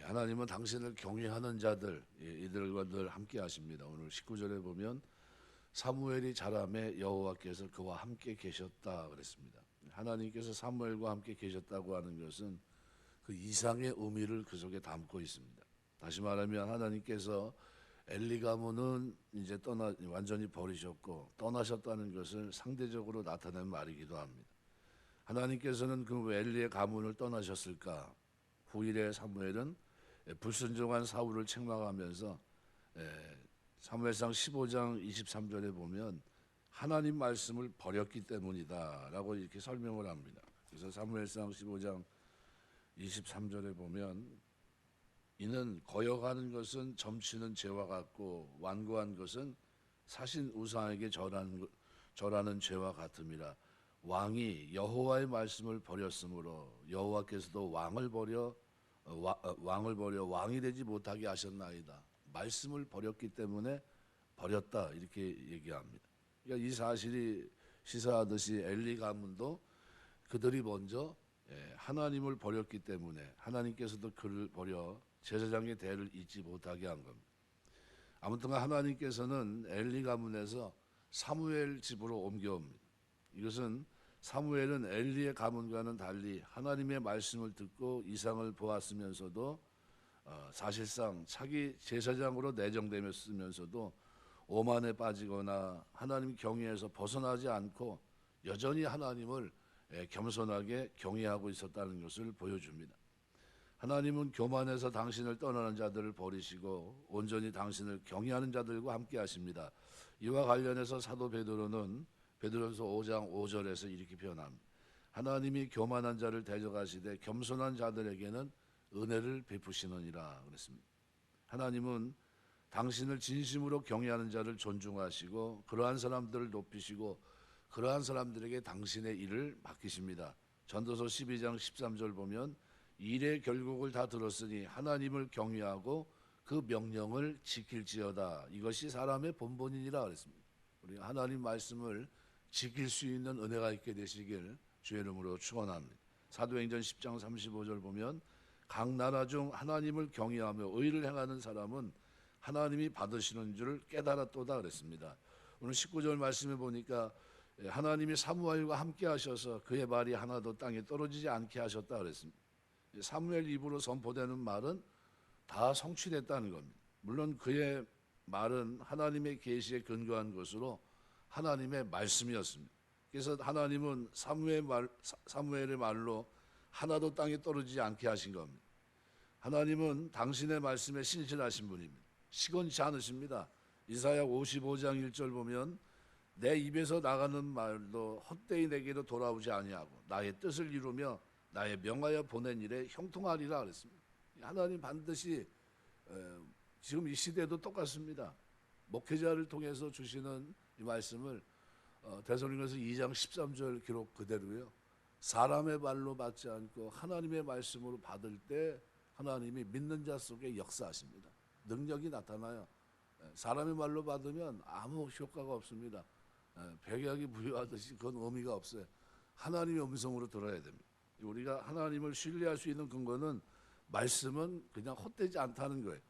하나님은 당신을 경외하는 자들 이들과 늘 함께 하십니다. 오늘 19절에 보면 사무엘이 자라매 여호와께서 그와 함께 계셨다 그랬습니다. 하나님께서 사무엘과 함께 계셨다고 하는 것은 그 이상의 의미를 그 속에 담고 있습니다. 다시 말하면 하나님께서 엘리 가문은 이제 완전히 버리셨고 떠나셨다는 것을 상대적으로 나타낸 말이기도 합니다. 하나님께서는 그 엘리의 가문을 떠나셨을까? 후일에 사무엘은 불순종한 사울을 책망하면서 사무엘상 15장 23절에 보면 하나님 말씀을 버렸기 때문이다라고 이렇게 설명을 합니다. 그래서 사무엘상 15장 23절에 보면 이는 거역하는 것은 점치는 죄와 같고 완고한 것은 사신 우상에게 절하는 죄와 같음이라. 왕이 여호와의 말씀을 버렸으므로 여호와께서도 왕을 버려 왕이 되지 못하게 하셨나이다. 말씀을 버렸기 때문에 버렸다 이렇게 얘기합니다. 그러니까 이 사실이 시사하듯이 엘리 가문도 그들이 먼저 하나님을 버렸기 때문에 하나님께서도 그를 버려 제사장의 대를 잇지 못하게 한 겁니다. 아무튼 하나님께서는 엘리 가문에서 사무엘 집으로 옮겨옵니다. 이것은 사무엘은 엘리의 가문과는 달리 하나님의 말씀을 듣고 이상을 보았으면서도 사실상 차기 제사장으로 내정되면서도 오만에 빠지거나 하나님 경외에서 벗어나지 않고 여전히 하나님을 겸손하게 경외하고 있었다는 것을 보여줍니다. 하나님은 교만해서 당신을 떠나는 자들을 버리시고 온전히 당신을 경외하는 자들과 함께 하십니다. 이와 관련해서 사도 베드로는 베드로서 5장 5절에서 이렇게 표현합니다. 하나님이 교만한 자를 대적하시되 겸손한 자들에게는 은혜를 베푸시느니라 그랬습니다. 하나님은 당신을 진심으로 경외하는 자를 존중하시고 그러한 사람들을 높이시고 그러한 사람들에게 당신의 일을 맡기십니다. 전도서 12장 13절 보면 일의 결국을 다 들었으니 하나님을 경외하고 그 명령을 지킬지어다. 이것이 사람의 본분이니라 그랬습니다. 우리 하나님 말씀을 지킬 수 있는 은혜가 있게 되시길 주의 이름으로 축원합니다. 사도행전 10장 35절 보면 각 나라 중 하나님을 경외하며 의를 행하는 사람은 하나님이 받으시는 줄 깨달았도다 그랬습니다. 오늘 19절 말씀에 보니까 하나님이 사무엘과 함께 하셔서 그의 발이 하나도 땅에 떨어지지 않게 하셨다 그랬습니다. 사무엘 입으로 선포되는 말은 다 성취됐다는 겁니다. 물론 그의 말은 하나님의 계시에 근거한 것으로 하나님의 말씀이었습니다. 그래서 하나님은 사무엘의 말로 하나도 땅에 떨어지지 않게 하신 겁니다. 하나님은 당신의 말씀에 신실하신 분입니다. 시건치 않으십니다. 이사야 55장 1절 보면 내 입에서 나가는 말도 헛되이 내게로 돌아오지 아니하고 나의 뜻을 이루며 나의 명하여 보낸 일에 형통하리라 그랬습니다. 하나님 반드시 지금 이 시대도 똑같습니다. 목회자를 통해서 주시는 이 말씀을 데살로니가서 2장 13절 기록 그대로요. 사람의 말로 받지 않고 하나님의 말씀으로 받을 때 하나님이 믿는 자 속에 역사하십니다. 능력이 나타나요. 사람의 말로 받으면 아무 효과가 없습니다. 백약이 부여하듯이 그건 의미가 없어요. 하나님의 음성으로 들어야 됩니다. 우리가 하나님을 신뢰할 수 있는 근거는 말씀은 그냥 헛되지 않다는 거예요.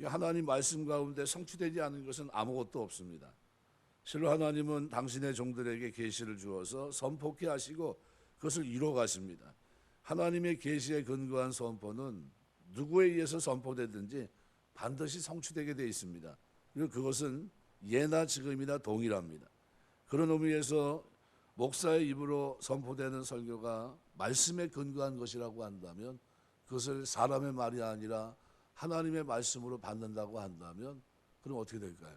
하나님 말씀 가운데 성취되지 않은 것은 아무것도 없습니다. 실로 하나님은 당신의 종들에게 계시를 주어서 선포케 하시고 그것을 이루어 가십니다. 하나님의 계시에 근거한 선포는 누구에 의해서 선포되든지 반드시 성취되게 되어 있습니다. 그리고 그것은 예나 지금이나 동일합니다. 그런 의미에서 목사의 입으로 선포되는 설교가 말씀에 근거한 것이라고 한다면 그것을 사람의 말이 아니라 하나님의 말씀으로 받는다고 한다면 그럼 어떻게 될까요?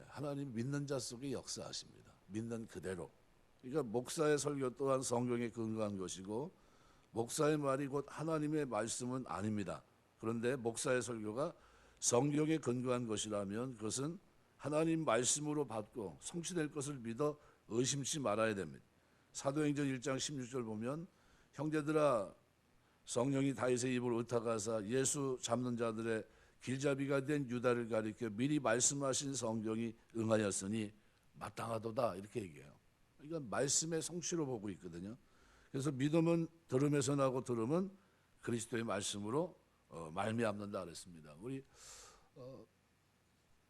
하나님 믿는 자 속에 역사하십니다. 믿는 그대로. 그러니까 목사의 설교 또한 성경에 근거한 것이고 목사의 말이 곧 하나님의 말씀은 아닙니다. 그런데 목사의 설교가 성경에 근거한 것이라면 그것은 하나님 말씀으로 받고 성취될 것을 믿어 의심치 말아야 됩니다. 사도행전 1장 16절 보면 형제들아 성령이 다윗의 입을 의탁하사 예수 잡는 자들의 길잡이가 된 유다를 가리켜 미리 말씀하신 성경이 응하였으니 마땅하도다 이렇게 얘기해요. 그러니까 말씀의 성취로 보고 있거든요. 그래서 믿음은 들음에서 나고 들음은 그리스도의 말씀으로 말미암는다 그랬습니다. 우리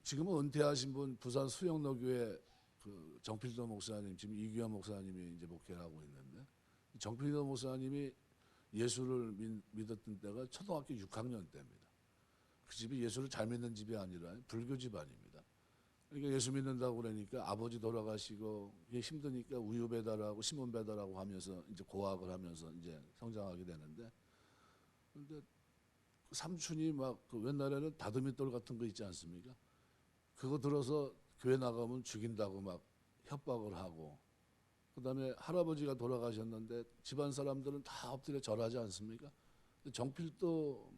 지금은 은퇴하신 분 부산 수영로교회 그 정필도 목사님, 지금 이규현 목사님이 이제 목회를 하고 있는데, 정필도 목사님이 예수를 믿었던 때가 초등학교 6학년 때입니다. 그 집이 예수를 잘 믿는 집이 아니라 불교 집안입니다. 그러니까 예수 믿는다고 그러니까 아버지 돌아가시고 이게 힘드니까 우유 배달하고 신문 배달하고 하면서 이제 고학을 하면서 이제 성장하게 되는데, 근데 삼촌이 막 그 옛날에는 다듬이돌 같은 거 있지 않습니까? 그거 들어서 교회 나가면 죽인다고 막 협박을 하고, 그다음에 할아버지가 돌아가셨는데 집안 사람들은 다 엎드려 절하지 않습니까? 정필도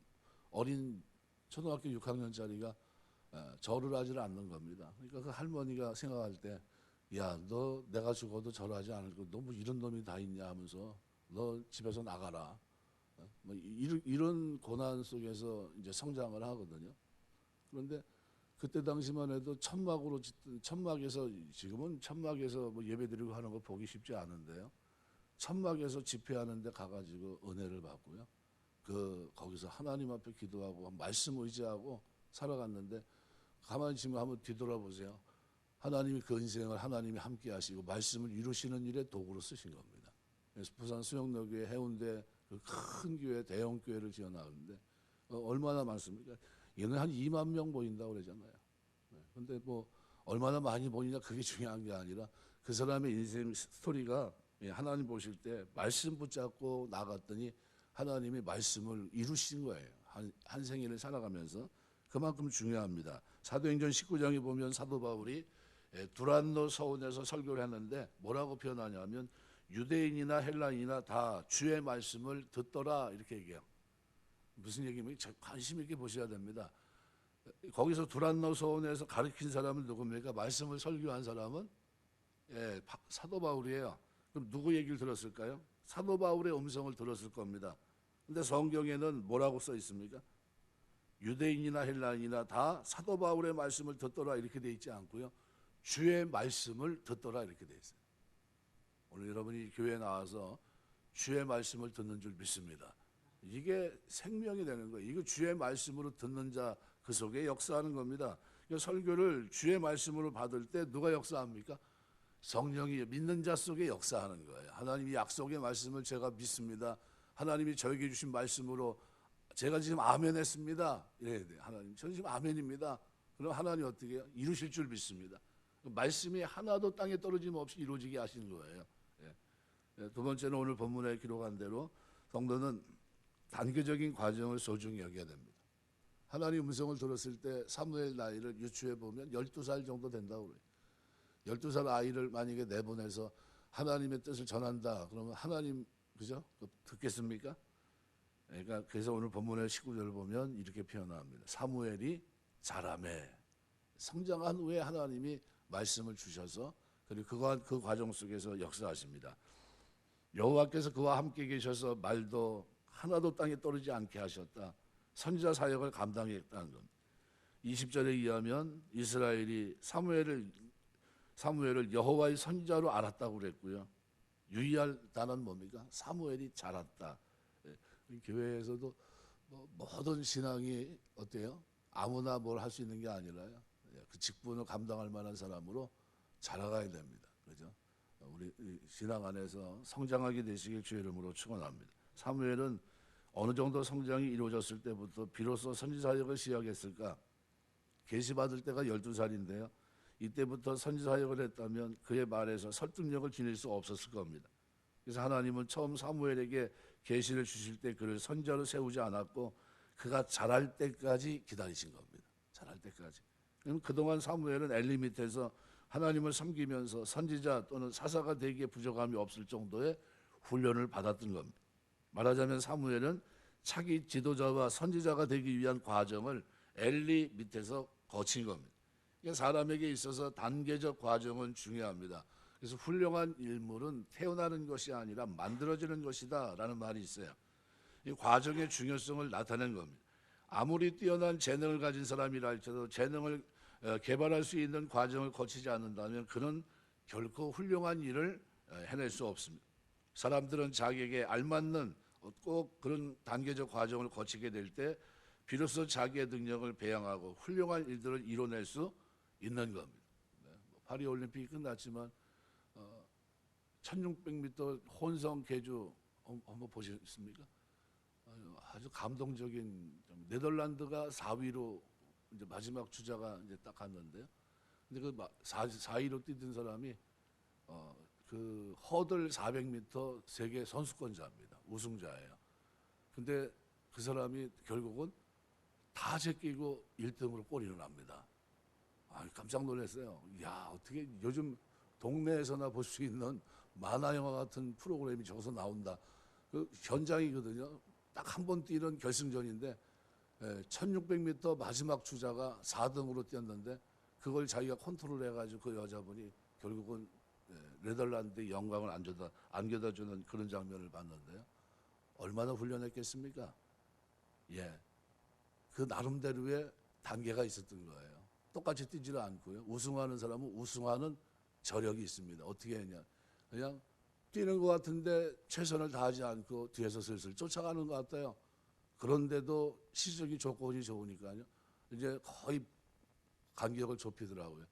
어린 초등학교 6학년짜리가 절을 하지를 않는 겁니다. 그러니까 그 할머니가 생각할 때, 야, 너 내가 죽어도 절하지 않을 거, 너 뭐 이런 놈이 다 있냐 하면서 너 집에서 나가라. 뭐 이런 고난 속에서 이제 성장을 하거든요. 그런데 그때 당시만 해도 천막에서, 지금은 천막에서 뭐 예배드리고 하는 거 보기 쉽지 않은데요. 천막에서 집회하는데 가가지고 은혜를 받고요. 거기서 하나님 앞에 기도하고 말씀 의지하고 살아갔는데, 가만히 지금 한번 뒤돌아보세요. 하나님이 그 인생을 하나님이 함께 하시고 말씀을 이루시는 일에 도구로 쓰신 겁니다. 그래서 부산 수영로교회 해운대 그 큰 교회, 대형 교회를 지어나가는데 얼마나 많습니까? 얘는 한 2만 명 모인다고 그러잖아요. 근데 뭐 얼마나 많이 모이냐 그게 중요한 게 아니라 그 사람의 인생 스토리가, 하나님 보실 때 말씀 붙잡고 나갔더니 하나님이 말씀을 이루신 거예요. 한 생일을 살아가면서. 그만큼 중요합니다. 사도행전 19장에 보면 사도 바울이 두란노 서원에서 설교를 했는데 뭐라고 표현하냐면, 유대인이나 헬라인이나 다 주의 말씀을 듣더라 이렇게 얘기해요. 무슨 얘기면 관심 있게 보셔야 됩니다. 거기서 두란노 서원에서 가르친 사람은 누굽니까? 말씀을 설교한 사람은 사도 바울이에요. 그럼 누구 얘기를 들었을까요? 사도 바울의 음성을 들었을 겁니다. 근데 성경에는 뭐라고 써 있습니까? 유대인이나 헬라인이나 다 사도 바울의 말씀을 듣더라 이렇게 돼 있지 않고요. 주의 말씀을 듣더라 이렇게 돼 있어요. 오늘 여러분이 교회에 나와서 주의 말씀을 듣는 줄 믿습니다. 이게 생명이 되는 거예요. 이거 주의 말씀으로 듣는 자 그 속에 역사하는 겁니다. 설교를 주의 말씀으로 받을 때 누가 역사합니까? 성령이 믿는 자 속에 역사하는 거예요. 하나님이 약속의 말씀을 제가 믿습니다. 하나님이 저에게 주신 말씀으로 제가 지금 아멘 했습니다. 이래야 돼요. 하나님, 저는 지금 아멘입니다. 그럼 하나님 어떻게 해요? 이루실 줄 믿습니다. 말씀이 하나도 땅에 떨어짐 없이 이루어지게 하시는 거예요. 두 번째는 오늘 본문에 기록한 대로 성도는 단계적인 과정을 소중히 여겨야 됩니다. 하나님 음성을 들었을 때 사무엘 나이를 유추해 보면 12살 정도 된다고 그래요. 12살 아이를 만약에 내보내서 하나님의 뜻을 전한다. 그러면 하나님, 그죠? 듣겠습니까? 그러니까 그래서 오늘 본문의 19절을 보면 이렇게 표현합니다. 사무엘이 자라매. 성장한 후에 하나님이 말씀을 주셔서, 그리고 그 과정 속에서 역사하십니다. 여호와께서 그와 함께 계셔서 말도 하나도 땅에 떨어지지 않게 하셨다. 선지자 사역을 감당했다는 겁니다. 20절에 의하면 이스라엘이 사무엘을 여호와의 선지자로 알았다고 그랬고요. 유의할 단어는 뭡니까? 사무엘이 자랐다. 교회에서도 모든 신앙이 어때요? 아무나 뭘 할 수 있는 게 아니라요. 그 직분을 감당할 만한 사람으로 자라가야 됩니다. 그죠? 우리 신앙 안에서 성장하게 되시길 주의 이름으로 축원합니다. 사무엘은 어느 정도 성장이 이루어졌을 때부터 비로소 선지사역을 시작했을까? 계시받을 때가 12살인데요. 이때부터 선지사역을 했다면 그의 말에서 설득력을 지닐 수 없었을 겁니다. 그래서 하나님은 처음 사무엘에게 계시를 주실 때 그를 선지자로 세우지 않았고 그가 자랄 때까지 기다리신 겁니다. 자랄 때까지. 그동안 사무엘은 엘리 밑에서 하나님을 섬기면서 선지자 또는 사사가 되기에 부족함이 없을 정도의 훈련을 받았던 겁니다. 말하자면 사무엘은 차기 지도자와 선지자가 되기 위한 과정을 엘리 밑에서 거친 겁니다. 그러니까 사람에게 있어서 단계적 과정은 중요합니다. 그래서 훌륭한 인물은 태어나는 것이 아니라 만들어지는 것이다 라는 말이 있어요. 이 과정의 중요성을 나타낸 겁니다. 아무리 뛰어난 재능을 가진 사람이라 할지라도 재능을 개발할 수 있는 과정을 거치지 않는다면 그는 결코 훌륭한 일을 해낼 수 없습니다. 사람들은 자기에게 알맞는 꼭 그런 단계적 과정을 거치게 될 때 비로소 자기의 능력을 배양하고 훌륭한 일들을 이뤄낼 수 있는 겁니다. 네, 파리 올림픽이 끝났지만 1600m 혼성 계주 한번 보셨습니까? 아주 감동적인, 네덜란드가 4위로 이제 마지막 주자가 이제 딱 갔는데요. 근데 그 4위로 뛰던 사람이 그 허들 400m 세계 선수권자입니다. 우승자예요. 근데 그 사람이 결국은 다 제끼고 1등으로 골이 납니다. 깜짝 놀랐어요. 야, 어떻게 요즘 동네에서나 볼 수 있는 만화 영화 같은 프로그램이 저기서 나온다. 그 현장이거든요. 딱 한 번 뛰는 결승전인데 1600m 마지막 주자가 4등으로 뛰었는데 그걸 자기가 컨트롤해가지고 그 여자분이 결국은 네덜란드의 영광을 안겨다주는 그런 장면을 봤는데요. 얼마나 훈련했겠습니까? 예, 그 나름대로의 단계가 있었던 거예요. 똑같이 뛰지를 않고요. 우승하는 사람은 우승하는 저력이 있습니다. 어떻게 했냐? 그냥 뛰는 것 같은데 최선을 다하지 않고 뒤에서 슬슬 쫓아가는 것 같아요. 그런데도 시적인 조건이 좋으니까요. 이제 거의 간격을 좁히더라고요.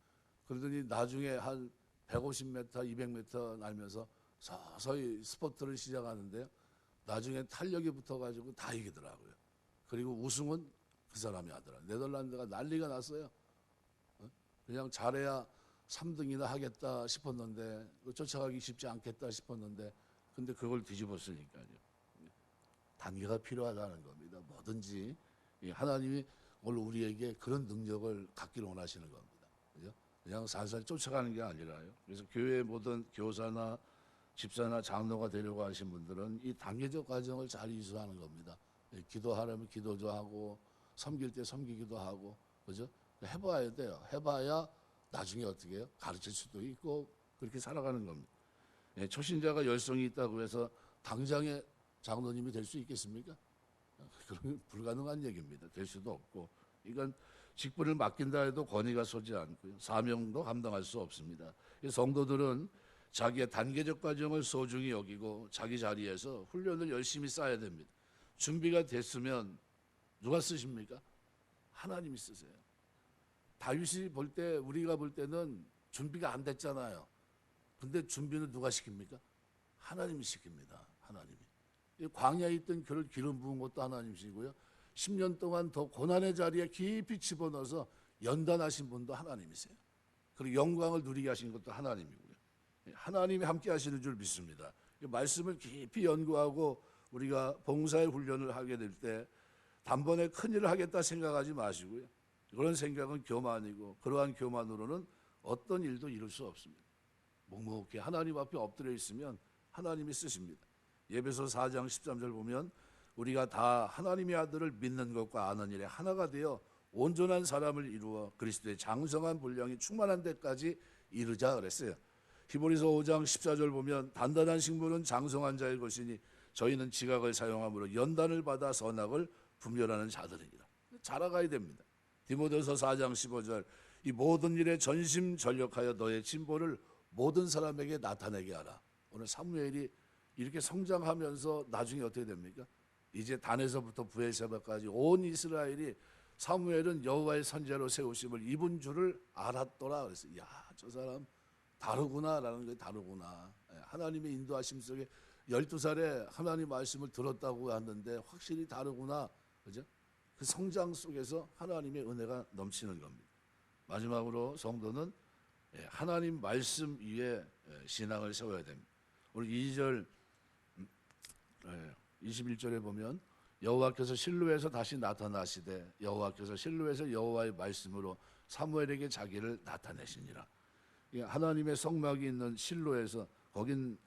그러더니 나중에 한 150m, 200m 날면서 서서히 스포트를 시작하는데요. 나중에 탄력이 붙어가지고 다 이기더라고요. 그리고 우승은 그 사람이 하더라고요. 네덜란드가 난리가 났어요. 그냥 잘해야 3등이나 하겠다 싶었는데 쫓아가기 쉽지 않겠다 싶었는데 근데 그걸 뒤집었으니까요. 단계가 필요하다는 겁니다. 뭐든지 하나님이 오늘 우리에게 그런 능력을 갖기를 원하시는 겁니다. 그죠? 그냥 살살 쫓아가는 게 아니라요. 그래서 교회의 모든 교사나 집사나 장로가 되려고 하신 분들은 이 단계적 과정을 잘 이수하는 겁니다. 기도하려면 기도도 하고 섬길 때 섬기기도 하고 그죠? 해봐야 돼요. 해봐야 나중에 어떻게 해요? 가르칠 수도 있고 그렇게 살아가는 겁니다. 초신자가 열성이 있다고 해서 당장에 장로님이 될 수 있겠습니까? 그러면 불가능한 얘기입니다. 될 수도 없고 이건 직분을 맡긴다 해도 권위가 서지 않고요. 사명도 감당할 수 없습니다. 성도들은 자기의 단계적 과정을 소중히 여기고 자기 자리에서 훈련을 열심히 쌓아야 됩니다. 준비가 됐으면 누가 쓰십니까? 하나님이 쓰세요. 다윗이 볼 때 우리가 볼 때는 준비가 안 됐잖아요. 근데 준비는 누가 시킵니까? 하나님이 시킵니다. 하나님이. 광야에 있던 그를 기름 부은 것도 하나님이시고요. 10년 동안 더 고난의 자리에 깊이 집어넣어서 연단하신 분도 하나님이세요. 그리고 영광을 누리게 하신 것도 하나님이고요. 하나님이 함께 하시는 줄 믿습니다. 말씀을 깊이 연구하고 우리가 봉사의 훈련을 하게 될 때 단번에 큰일을 하겠다 생각하지 마시고요. 그런 생각은 교만이고 그러한 교만으로는 어떤 일도 이룰 수 없습니다. 묵묵히 하나님 앞에 엎드려 있으면 하나님이 쓰십니다. 예배소 4장 13절 보면 우리가 다 하나님의 아들을 믿는 것과 아는 일에 하나가 되어 온전한 사람을 이루어 그리스도의 장성한 분량이 충만한 데까지 이르자 그랬어요. 히브리서 5장 14절 보면 단단한 식물은 장성한 자의 것이니 저희는 지각을 사용함으로 연단을 받아 선악을 분별하는 자들이니라. 자라가야 됩니다. 디모데서 4장 15절 이 모든 일에 전심전력하여 너의 진보를 모든 사람에게 나타내게 하라. 오늘 사무엘이 이렇게 성장하면서 나중에 어떻게 됩니까? 이제 단에서부터 부엘세바까지 온 이스라엘이 사무엘은 여호와의 선지자로 세우심을 입은 줄을 알았더라. 그래서 야, 저 사람 다르구나라는 게 다르구나. 하나님의 인도하심 속에 12살에 하나님 말씀을 들었다고 하는데 확실히 다르구나. 그죠? 그 성장 속에서 하나님의 은혜가 넘치는 겁니다. 마지막으로 성도는 하나님 말씀 위에 신앙을 세워야 됩니다. 오늘 2절 21절에 보면 여호와께서 실로에서 다시 나타나시되 여호와께서 실로에서 여호와의 말씀으로 사무엘에게 자기를 나타내시니라. 하나님의 성막이 있는 실로에서 거긴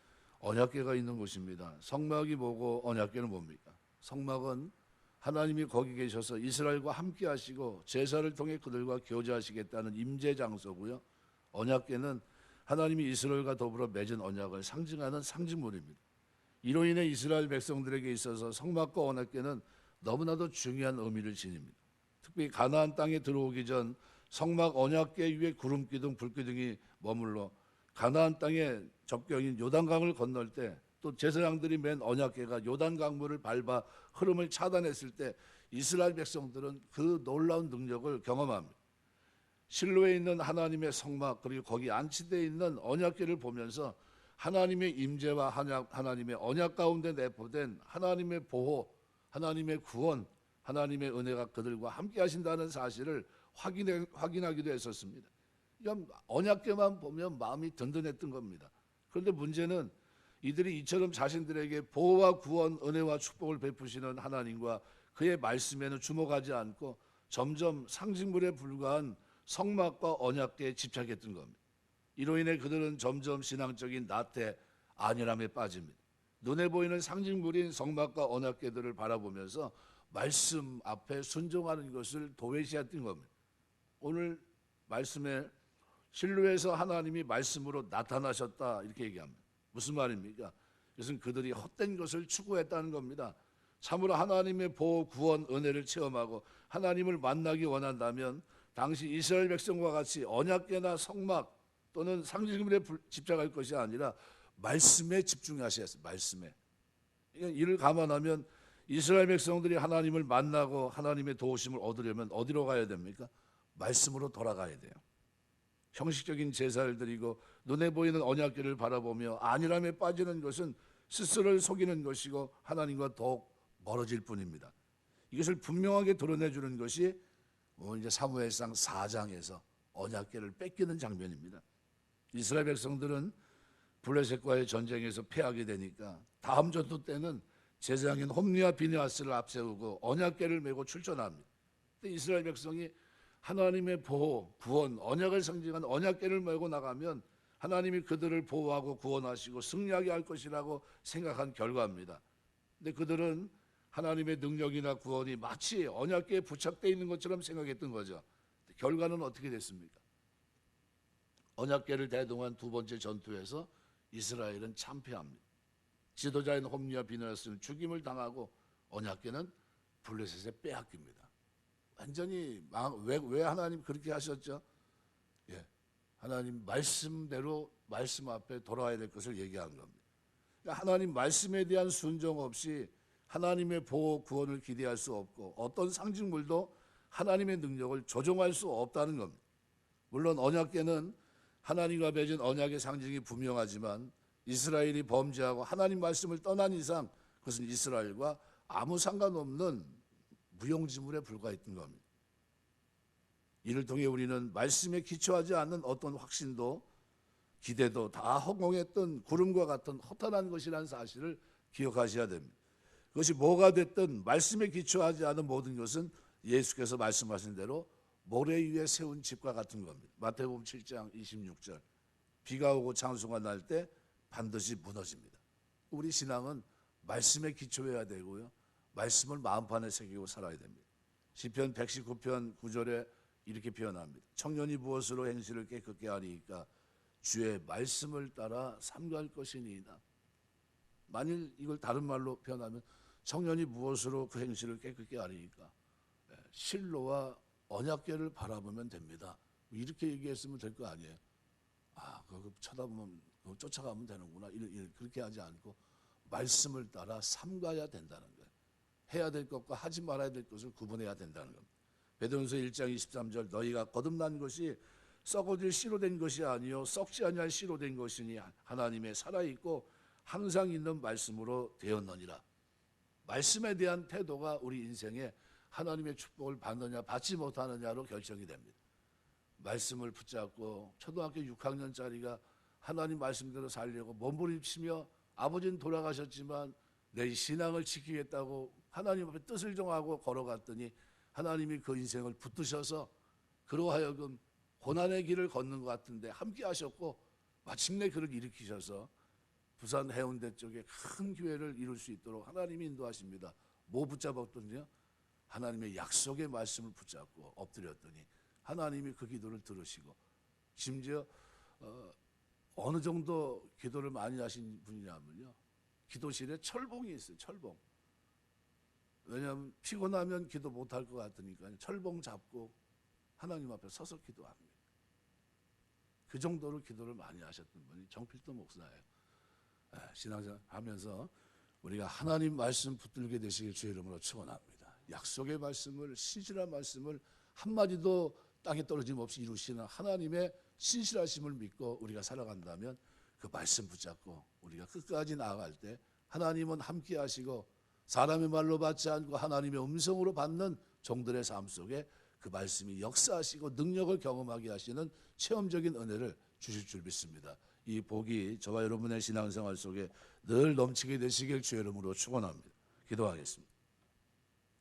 언약궤가 있는 곳입니다. 성막이 뭐고 언약궤는 뭡니까? 성막은 하나님이 거기 계셔서 이스라엘과 함께 하시고 제사를 통해 그들과 교제하시겠다는 임재 장소고요. 언약궤는 하나님이 이스라엘과 더불어 맺은 언약을 상징하는 상징물입니다. 이로 인해 이스라엘 백성들에게 있어서 성막과 언약궤는 너무나도 중요한 의미를 지닙니다. 특히 가나안 땅에 들어오기 전 성막 언약궤 위에 구름기둥 불기둥이 머물러 가나안 땅의 접경인 요단강을 건널 때 또 제사장들이 맨 언약궤가 요단강물을 밟아 흐름을 차단했을 때 이스라엘 백성들은 그 놀라운 능력을 경험합니다. 실로에 있는 하나님의 성막 그리고 거기 안치되어 있는 언약궤를 보면서 하나님의 임재와 하나님의 언약 가운데 내포된 하나님의 보호, 하나님의 구원, 하나님의 은혜가 그들과 함께 하신다는 사실을 확인하기도 했었습니다. 그러니까 언약궤만 보면 마음이 든든했던 겁니다. 그런데 문제는 이들이 이처럼 자신들에게 보호와 구원, 은혜와 축복을 베푸시는 하나님과 그의 말씀에는 주목하지 않고 점점 상징물에 불과한 성막과 언약궤에 집착했던 겁니다. 이로 인해 그들은 점점 신앙적인 나태, 안일함에 빠집니다. 눈에 보이는 상징물인 성막과 언약궤들을 바라보면서 말씀 앞에 순종하는 것을 도외시했던 겁니다. 오늘 말씀에 실로에서 하나님이 말씀으로 나타나셨다 이렇게 얘기합니다. 무슨 말입니까? 이것은 그들이 헛된 것을 추구했다는 겁니다. 참으로 하나님의 보호, 구원, 은혜를 체험하고 하나님을 만나기 원한다면 당시 이스라엘 백성과 같이 언약궤나 성막 또는 상징물에 집착할 것이 아니라 말씀에 집중하셔야 했어요. 말씀에. 이를 감안하면 이스라엘 백성들이 하나님을 만나고 하나님의 도우심을 얻으려면 어디로 가야 됩니까? 말씀으로 돌아가야 돼요. 형식적인 제사를 드리고 눈에 보이는 언약궤를 바라보며 안일함에 빠지는 것은 스스로를 속이는 것이고 하나님과 더욱 멀어질 뿐입니다. 이것을 분명하게 드러내주는 것이 이제 사무엘상 4장에서 언약궤를 뺏기는 장면입니다. 이스라엘 백성들은 블레셋과의 전쟁에서 패하게 되니까 다음 전투 때는 제사장인 홈리와 비느하스를 앞세우고 언약궤를 메고 출전합니다. 그때 이스라엘 백성이 하나님의 보호, 구원, 언약을 상징한 언약궤를 메고 나가면 하나님이 그들을 보호하고 구원하시고 승리하게 할 것이라고 생각한 결과입니다. 근데 그들은 하나님의 능력이나 구원이 마치 언약궤에 부착되어 있는 것처럼 생각했던 거죠. 결과는 어떻게 됐습니까? 언약궤를 대동한 두 번째 전투에서 이스라엘은 참패합니다. 지도자인 홈리와 비느하스는 죽임을 당하고 언약궤는 블레셋에 빼앗깁니다. 완전히 왜 하나님 그렇게 하셨죠? 하나님 말씀대로 말씀 앞에 돌아와야 될 것을 얘기하는 겁니다. 그러니까 하나님 말씀에 대한 순종 없이 하나님의 보호 구원을 기대할 수 없고 어떤 상징물도 하나님의 능력을 조종할 수 없다는 겁니다. 물론 언약궤는 하나님과 맺은 언약의 상징이 분명하지만 이스라엘이 범죄하고 하나님 말씀을 떠난 이상 그것은 이스라엘과 아무 상관없는 무용지물에 불과했던 겁니다. 이를 통해 우리는 말씀에 기초하지 않는 어떤 확신도 기대도 다 허공했던 구름과 같은 허탄한 것이라는 사실을 기억하셔야 됩니다. 그것이 뭐가 됐든 말씀에 기초하지 않은 모든 것은 예수께서 말씀하신 대로 모래 위에 세운 집과 같은 겁니다. 마태복음 7장 26절 비가 오고 창수가 날 때 반드시 무너집니다. 우리 신앙은 말씀에 기초해야 되고요. 말씀을 마음판에 새기고 살아야 됩니다. 시편 119편 9절에 이렇게 표현합니다. 청년이 무엇으로 행실을 깨끗게 하리이까 주의 말씀을 따라 삼갈 것이니이다. 만일 이걸 다른 말로 표현하면 청년이 무엇으로 그 행실을 깨끗게 하리이까 실로와 언약궤를 바라보면 됩니다. 이렇게 얘기했으면 될 거 아니에요. 그거 쳐다보면 그거 쫓아가면 되는구나. 그렇게 하지 않고 말씀을 따라 삼가야 된다는 거예요. 해야 될 것과 하지 말아야 될 것을 구분해야 된다는 겁니다. 베드로전서 1장 23절 너희가 거듭난 것이 썩어질 씨로 된 것이 아니요 썩지 아니할 씨로 된 것이니 하나님의 살아있고 항상 있는 말씀으로 되었느니라. 말씀에 대한 태도가 우리 인생에 하나님의 축복을 받느냐 받지 못하느냐로 결정이 됩니다. 말씀을 붙잡고 초등학교 6학년짜리가 하나님 말씀대로 살려고 몸부림치며 아버지는 돌아가셨지만 내 신앙을 지키겠다고 하나님 앞에 뜻을 정하고 걸어갔더니 하나님이 그 인생을 붙드셔서 그로 하여금 고난의 길을 걷는 것 같은데 함께 하셨고 마침내 그를 일으키셔서 부산 해운대 쪽에 큰 교회를 이룰 수 있도록 하나님이 인도하십니다. 뭐 붙잡았더니요? 하나님의 약속의 말씀을 붙잡고 엎드렸더니 하나님이 그 기도를 들으시고 심지어 어느 정도 기도를 많이 하신 분이냐면요. 기도실에 철봉이 있어요. 철봉. 왜냐하면 피곤하면 기도 못할 것 같으니까 철봉 잡고 하나님 앞에 서서 기도합니다. 그 정도로 기도를 많이 하셨던 분이 정필도 목사예요. 신앙생활 하면서 우리가 하나님 말씀 붙들게 되시길 주의 이름으로 축원합니다. 약속의 말씀을, 신실한 말씀을 한마디도 땅에 떨어짐 없이 이루시는 하나님의 신실하심을 믿고 우리가 살아간다면 그 말씀 붙잡고 우리가 끝까지 나아갈 때 하나님은 함께 하시고 사람의 말로 받지 않고 하나님의 음성으로 받는 종들의 삶 속에 그 말씀이 역사하시고 능력을 경험하게 하시는 체험적인 은혜를 주실 줄 믿습니다. 이 복이 저와 여러분의 신앙생활 속에 늘 넘치게 되시길 주의 이름으로 축원합니다. 기도하겠습니다.